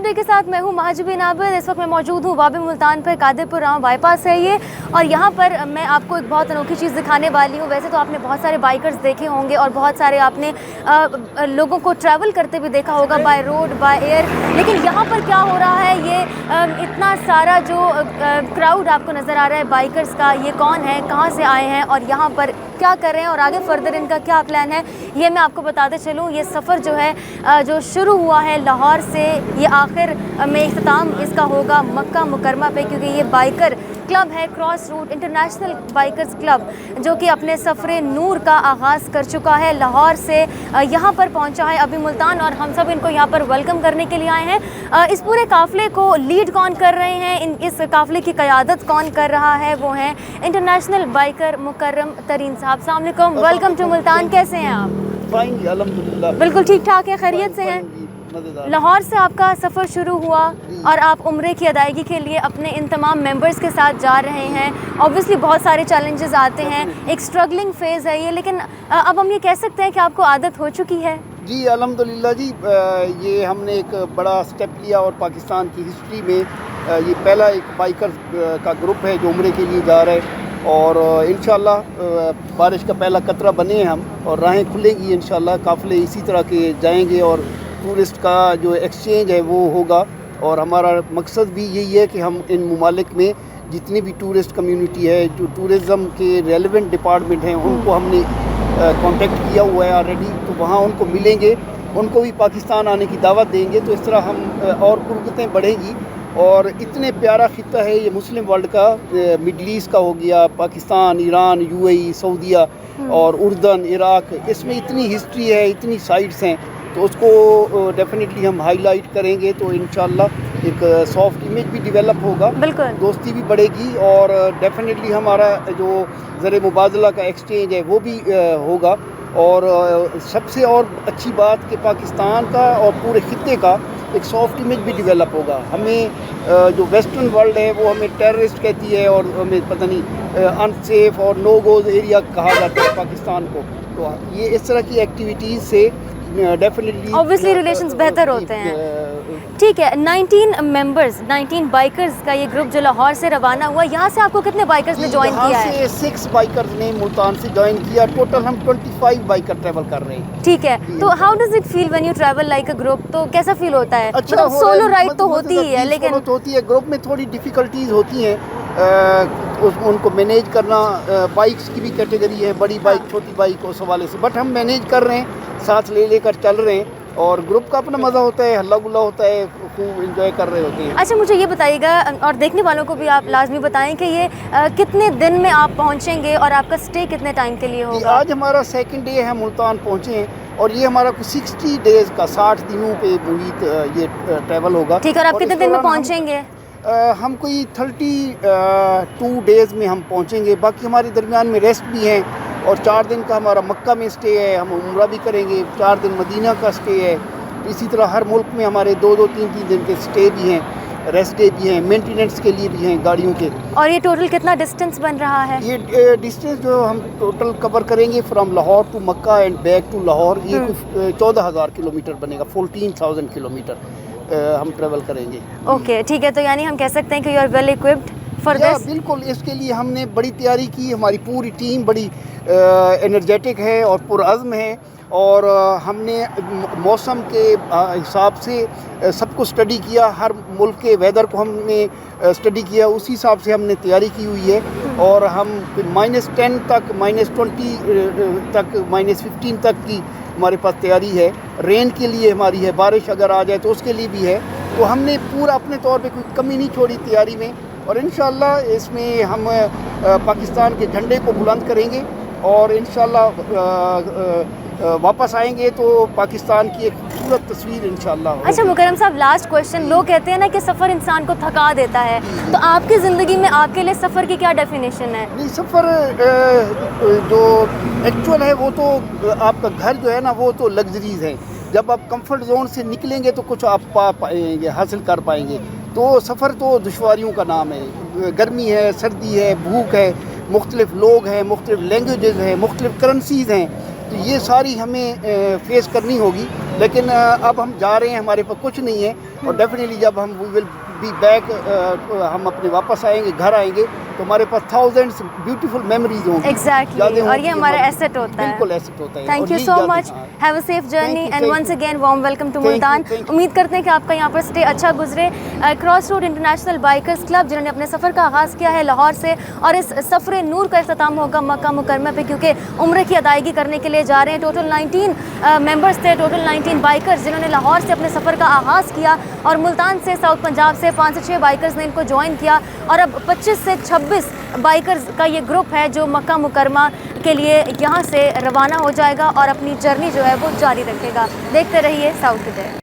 Today के साथ मैं हूँ महाजबीन आबिद। इस वक्त मैं मौजूद हूँ वाबे मुल्तान पर, कादिरपुर राम बाईपास है ये, और यहाँ पर मैं आपको एक बहुत अनोखी चीज़ दिखाने वाली हूँ। वैसे तो आपने बहुत सारे बाइकर्स देखे होंगे और बहुत सारे आपने लोगों को ट्रैवल करते भी देखा होगा बाय रोड बाय एयर, लेकिन यहाँ पर क्या हो रहा है, ये इतना सारा जो क्राउड आपको नज़र आ रहा है बाइकर्स का, ये कौन है, कहाँ से आए हैं और यहाँ पर क्या कर रहे हैं और आगे फर्दर इनका क्या प्लान है, ये मैं आपको बताते चलूँ। ये सफ़र जो है जो शुरू हुआ है लाहौर से, ये आखिर में इख्तिताम इसका होगा मक्का मुकरमा पे, क्योंकि ये बाइकर क्लब है cross route international bikers club, जो कि अपने सफ़र नूर का आगाज़ कर चुका है। लाहौर से यहाँ पर पहुँचा है अभी मुल्तान, और हम सब इनको यहाँ पर वेलकम करने के लिए आए हैं। इस पूरे काफ़िले को लीड कौन कर रहे हैं, इस काफ़िले की क़यादत कौन कर रहा है, वो हैं इंटरनेशनल बाइकर मुकर्रम तरीन साहब। अस्सलाम वालेकुम, वेलकम टू मुल्तान। कैसे हैं आप? फाइन, अल्हम्दुलिल्लाह बिल्कुल ठीक ठाक है, खैरियत से हैं। लाहौर से आपका सफ़र शुरू हुआ और आप उम्रे की अदायगी के लिए अपने इन तमाम मेंबर्स के साथ जा रहे हैं। ऑब्वियसली बहुत सारे चैलेंजेस आते हैं, एक स्ट्रगलिंग फेज़ है ये, लेकिन अब हम ये कह सकते हैं कि आपको आदत हो चुकी है। जी अल्हम्दुलिल्लाह जी, ये हमने एक बड़ा स्टेप लिया और पाकिस्तान की हिस्ट्री में ये पहला एक बाइकर का ग्रुप है जो उम्रे के लिए जा रहे हैं, और इंशाअल्लाह बारिश का पहला कतरा बने हैं हम, और राहें खुलेंगी इंशाअल्लाह। काफ़िले इसी तरह के जाएंगे और टूरिस्ट का जो एक्सचेंज है वो होगा, और हमारा मकसद भी यही है कि हम इन ममालिक में जितनी भी टूरिस्ट कम्युनिटी है, जो टूरिज़म के रेलेवेंट डिपार्टमेंट हैं, उनको हमने कांटेक्ट किया हुआ है ऑलरेडी, तो वहाँ उनको मिलेंगे, उनको भी पाकिस्तान आने की दावत देंगे। तो इस तरह हम और कुर्बतें बढ़ेंगी, और इतने प्यारा खित्ता है ये मुस्लिम वर्ल्ड का, मिडल ईस्ट का हो गया, पाकिस्तान, ईरान, यूएई, सऊदीया और उर्दन, इराक, इसमें इतनी हिस्ट्री है, इतनी साइट्स हैं, तो उसको डेफिनेटली हम हाईलाइट करेंगे। तो इंशाल्लाह एक सॉफ्ट इमेज भी डेवलप होगा, दोस्ती भी बढ़ेगी, और डेफिनेटली हमारा जो ज़र मुबादला का एक्सचेंज है वो भी होगा। और सबसे और अच्छी बात कि पाकिस्तान का और पूरे खित्ते का एक सॉफ्ट इमेज भी डेवलप होगा। हमें जो वेस्टर्न वर्ल्ड है वो हमें टेररिस्ट कहती है, और हमें पता नहीं अनसेफ और नो गोज एरिया कहा जाता है पाकिस्तान को। तो ये इस तरह की एक्टिविटीज़ से डेफिनेटली ऑब्वियसली रिलेशंस बेहतर होते हैं। ठीक है, 19 मेंबर्स, 19 बाइकर्स का ये ग्रुप जो लाहौर से रवाना हुआ, यहाँ से आपको कितने बाइकर्स ने ज्वाइन किया है? यहाँ से 6 बाइकर्स ने मुल्तान से ज्वाइन किया, टोटल हम 25 बाइकर ट्रैवल कर रहे हैं। ठीक है, तो how does it feel when you travel like a group? तो कैसा फील होता है? अच्छा, मतलब सोलो राइड तो होती ही है, लेकिन होती है, ग्रुप में थोड़ी डिफ़िकल्टीज होती हैं, उनको मैनेज करना। बाइक्स की भी कैटेगरी है, बड़ी बाइक, छोटी बाइक, उस हवाले से, बट हम मैनेज कर रहे हैं, साथ ले लेकर चल रहे हैं, और ग्रुप का अपना मज़ा होता है, हल्ला गुल्ला होता है, खूब एंजॉय कर रहे होते हैं। अच्छा, मुझे ये बताइएगा और देखने वालों को भी आप लाजमी बताएं कि ये कितने दिन में आप पहुंचेंगे और आपका स्टे कितने टाइम के लिए होगा? आज हमारा सेकंड डे है, मुल्तान पहुंचे हैं, और ये हमारा कुछ 60 डेज़ का, 60 दिनों पे मुहित ये ट्रैवल होगा। ठीक है, और आप कितने दिन में पहुँचेंगे? हम कोई 32 डेज़ में हम पहुंचेंगे। बाकी हमारे दरमियान में रेस्ट भी हैं, और 4 दिन का हमारा मक्का में स्टे है, हम उम्रा भी करेंगे, 4 दिन मदीना का स्टे है। इसी तरह हर मुल्क में हमारे 2-2, 3-3 दिन के स्टे भी हैं, रेस्ट डे भी हैं, मेंटेनेंस के लिए भी हैं गाड़ियों के। और ये टोटल कितना डिस्टेंस बन रहा है? ये डिस्टेंस जो हम टोटल कवर करेंगे from Lahore to Mecca and back to Lahore, ये कुछ 14,000 किलोमीटर बनेगा, 14,000 किलोमीटर हम ट्रेवल करेंगे। ओके, ठीक है, तो यानी हम कह सकते हैं कि you are well equipped for this? बिल्कुल, इसके लिए हमने बड़ी तैयारी की, हमारी पूरी टीम बड़ी एनर्जेटिक है और पुरअज़्म है, और हमने मौसम के हिसाब से सब कुछ स्टडी किया, हर मुल्क के वेदर को हमने स्टडी किया, उसी हिसाब से हमने तैयारी की हुई है। और हम -10 तक, -20 तक, -15 तक की हमारे पास तैयारी है। रेन के लिए हमारी है, बारिश अगर आ जाए तो उसके लिए भी है। तो हमने पूरा अपने तौर पे कोई कमी नहीं छोड़ी तैयारी में, और इंशाअल्लाह इसमें हम पाकिस्तान के झंडे को बुलंद करेंगे, और इंशाअल्लाह वापस आएंगे तो पाकिस्तान की एक खूबसूरत तस्वीर इंशाअल्लाह होगी। अच्छा मुकर्रम साहब, लास्ट क्वेश्चन, लोग कहते हैं ना कि सफ़र इंसान को थका देता है, तो आपकी ज़िंदगी में आपके लिए सफ़र की क्या डेफिनेशन है? नहीं, सफ़र जो एक्चुअल है वो तो आपका घर जो है ना, वो तो लग्जरीज़ है। जब आप कंफर्ट जोन से निकलेंगे तो कुछ आप पा पाएंगे, हासिल कर पाएंगे। तो सफ़र तो दुश्वारियों का नाम है, गर्मी है, सर्दी है, भूख है, मुख्तलिफ लोग हैं, मुख्तलिफ लैंग्वेजेस हैं, मुख्तलिफ करेंसीज़ हैं। تو یہ ساری ہمیں فیس کرنی ہوگی، لیکن اب ہم جا رہے ہیں، ہمارے پاس کچھ نہیں ہے، اور ڈیفینیٹلی جب ہم وی ول بی بیک، ہم اپنے واپس آئیں گے، گھر آئیں گے، تو ہمارے پاس تھاؤزینڈس بیوٹیفل میموریز ہوں گی. ایگزیکٹلی، اور یہ ہمارا ایسٹ ہوتا ہے. بالکل ایسٹ ہوتا ہے. Thank you so much, have a safe journey and once again warm welcome to Multan. امید کرتے ہیں کہ آپ کا یہاں پر اسٹے اچھا گزرے. Cross road international bikers club جنہوں نے اپنے سفر کا آغاز کیا ہے لاہور سے، اور اس سفر نور کا اختتام ہوگا مکہ مکرمہ پہ، کیونکہ عمرے کی ادائیگی کرنے کے لیے جا رہے ہیں. ٹوٹل 19 ممبرس تھے، ٹوٹل 19 بائکرز جنہوں نے لاہور سے اپنے سفر کا آغاز کیا، اور ملتان سے، ساؤتھ پنجاب سے 5 سے 6 بائکرز نے ان کو جوائن کیا، اور اب 25 سے 26 بائکرز کا یہ گروپ ہے جو مکہ مکرمہ کے لیے یہاں سے روانہ ہو جائے گا اور اپنی جرنی جو ہے وہ جاری رکھے گا. دیکھتے رہیے ساؤتھ ٹوڈے.